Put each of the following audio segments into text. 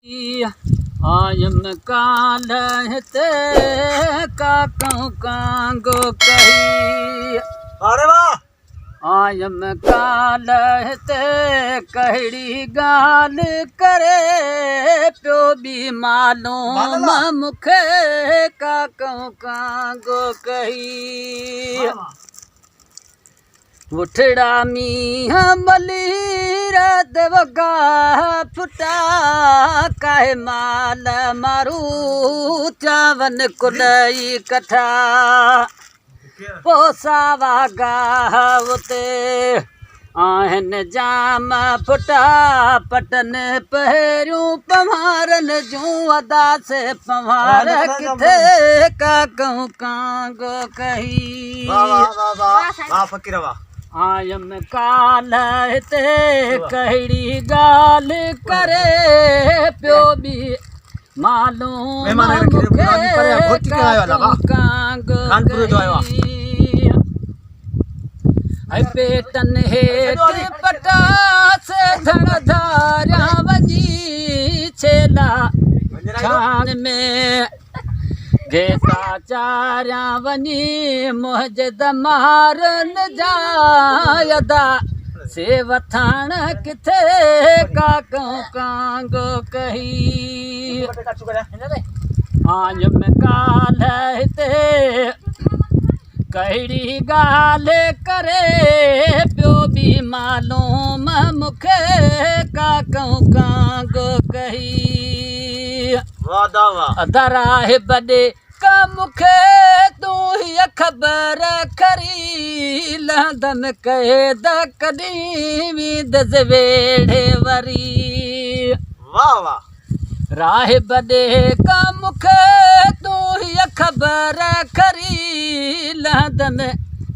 आयम कालहते काकू कांगो कही। अरे वाह। आयम कालहते कहड़ी गाल करे प्यो भी मालूम मुखे काकू कांगो कही। उठड़ा मीह मलीरा देवगा फुटा काहे माल मारू चावन कुलई कठा पोसावा गावते आहन जाम फुटा पटन पहरियूं पवारन जूं अदा से पवार किथे काकू कांगो कही। वाह वाह वाह वाह वाह फकीर वाह। आयम कालहते कहड़ी गाल करे प्यो भी मालूम मुखे काकू कांगो कही। पेटन हेठ पटास धड़ धारा वजी छेला छान में गेता चारा वनी मोहजद मारन जायदा से वथाण किथे काकू कांगो कही। आयम कालहते कहड़ी गाल करे प्यो भी मालूम मुखे काकू कांगो कही। दराहे बड़े का मुखे तू ही खबर खरी लंदन कहे द कदी विद वेड़े वरी। वाह वाह। राह बड़े का मुखे तू ही खबर खरी लंदन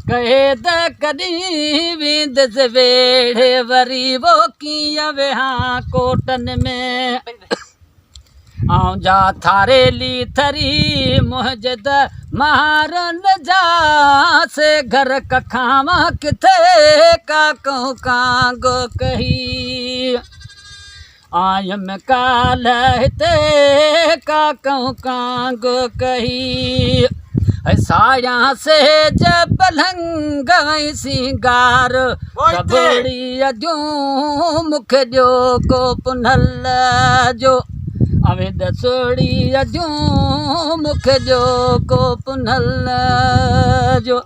कहे द कदी विद वेड़े वरी। वो किया वेहा कोटन में आऊं जा थारे ली थरी मोहजद मारन जा से घर कखावा किथे काकू कांगो कही। आयम कालहते काकू कांगो कही। साया से जब पलंग सिंगार सबड़ी अजूं मुख जो को पुनल जो अवे दसोड़ी अजूं मुख जो को पुनल जो।